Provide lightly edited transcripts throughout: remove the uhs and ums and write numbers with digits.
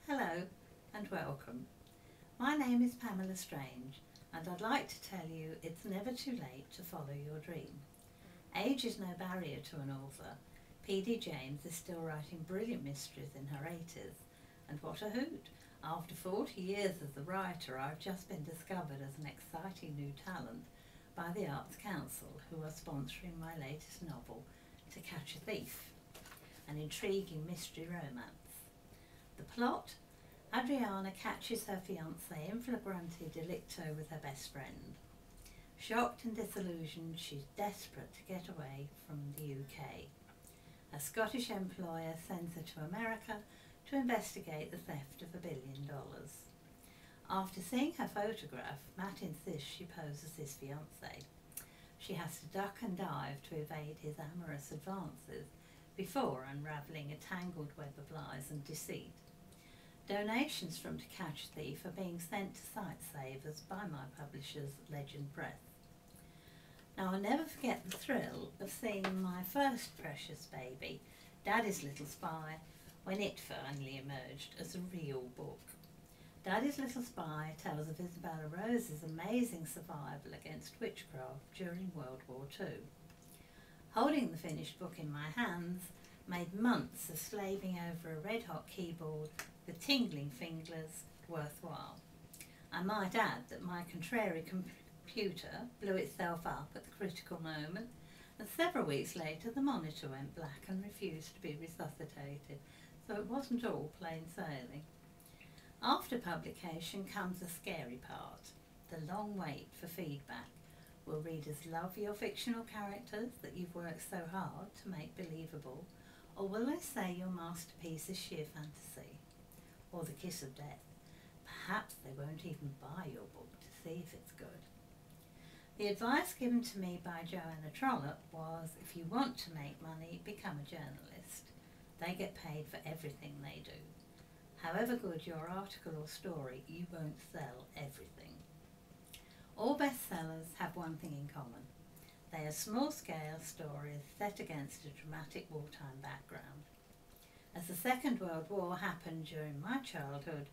Hello and welcome. My name is Pamela Strange and I'd like to tell you it's never too late to follow your dream. Age is no barrier to an author. P.D. James is still writing brilliant mysteries in her 80s, and what a hoot! After 40 years as a writer, I've just been discovered as an exciting new talent by the Arts Council, who are sponsoring my latest novel, To Catch a Thief, an intriguing mystery romance. The plot: Adriana catches her fiancé in flagrante delicto with her best friend. Shocked and disillusioned, she's desperate to get away from the UK. A Scottish employer sends her to America to investigate the theft of $1 billion. After seeing her photograph, Matt insists she poses his fiancé. She has to duck and dive to evade his amorous advances before unravelling a tangled web of lies and deceit. Donations from To Catch a Thief are being sent to Sightsavers by my publishers, Legend Press. Now, I'll never forget the thrill of seeing my first precious baby, Daddy's Little Spy, when it finally emerged as a real book. Daddy's Little Spy tells of Isabella Rose's amazing survival against witchcraft during World War II. Holding the finished book in my hands made months of slaving over a red-hot keyboard with tingling fingers worthwhile. I might add that my contrary computer blew itself up at the critical moment, and several weeks later the monitor went black and refused to be resuscitated, so it wasn't all plain sailing. After publication comes the scary part, the long wait for feedback. Will readers love your fictional characters that you've worked so hard to make believable, or will they say your masterpiece is sheer fantasy, or the kiss of death? Perhaps they won't even buy your book to see if it's good. The advice given to me by Joanna Trollope was, if you want to make money, become a journalist. They get paid for everything they do. However good your article or story, you won't sell everything. All bestsellers have one thing in common. They are small-scale stories set against a dramatic wartime background. As the Second World War happened during my childhood,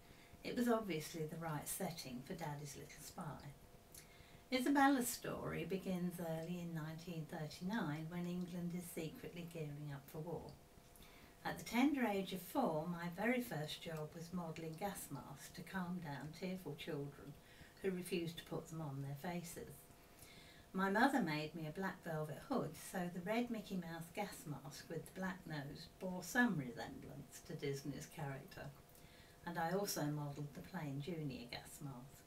it was obviously the right setting for Daddy's Little Spy. Isabella's story begins early in 1939 when England is secretly gearing up for war. At the tender age of 4, my very first job was modelling gas masks to calm down tearful children who refused to put them on their faces. My mother made me a black velvet hood, so the red Mickey Mouse gas mask with the black nose bore some resemblance to Disney's character, and I also modelled the plain junior gas mask.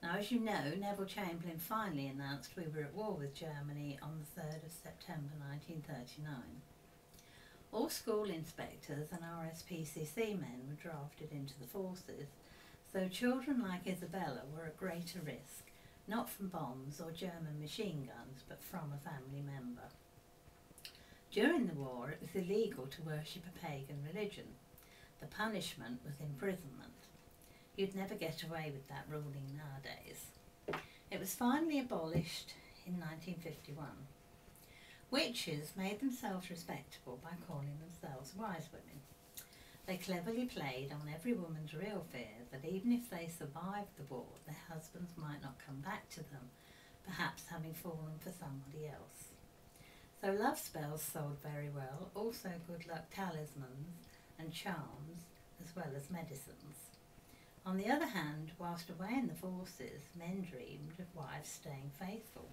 Now, as you know, Neville Chamberlain finally announced we were at war with Germany on the 3rd of September 1939. All school inspectors and RSPCC men were drafted into the forces, so children like Isabella were at greater risk, not from bombs or German machine guns, but from a family member. During the war, it was illegal to worship a pagan religion. The punishment was imprisonment. You'd never get away with that ruling nowadays. It was finally abolished in 1951. Witches made themselves respectable by calling themselves wise women. They cleverly played on every woman's real fear that even if they survived the war, their husbands might not come back to them, perhaps having fallen for somebody else. So love spells sold very well, also good luck talismans and charms, as well as medicines. On the other hand, whilst away in the forces, men dreamed of wives staying faithful.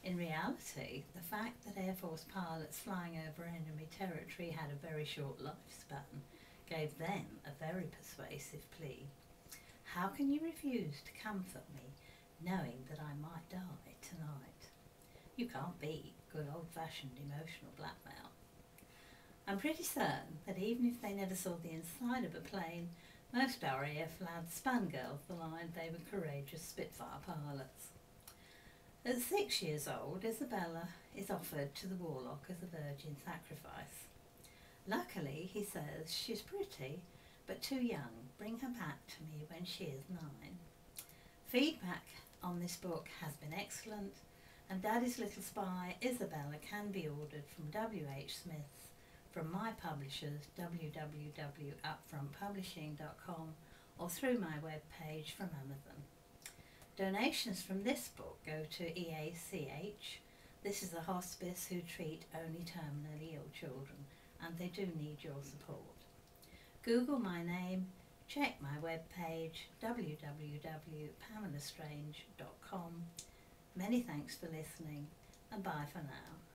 In reality, the fact that Air Force pilots flying over enemy territory had a very short lifespan gave them a very persuasive plea. How can you refuse to comfort me, knowing that I might die tonight? You can't beat good old-fashioned emotional blackmail. I'm pretty certain that even if they never saw the inside of a plane, most RAF lads spun girls the line they were courageous Spitfire pilots. At 6 years old, Isabella is offered to the warlock as a virgin sacrifice. Luckily, he says, she's pretty, but too young. Bring her back to me when she is 9. Feedback on this book has been excellent, and Daddy's Little Spy Isabella can be ordered from W.H. Smith's from my publishers www.upfrontpublishing.com or through my webpage from Amazon. Donations from this book go to EACH. This is a hospice who treat only terminally ill children, and they do need your support. Google my name, check my webpage www.pamelastrange.com. Many thanks for listening, and bye for now.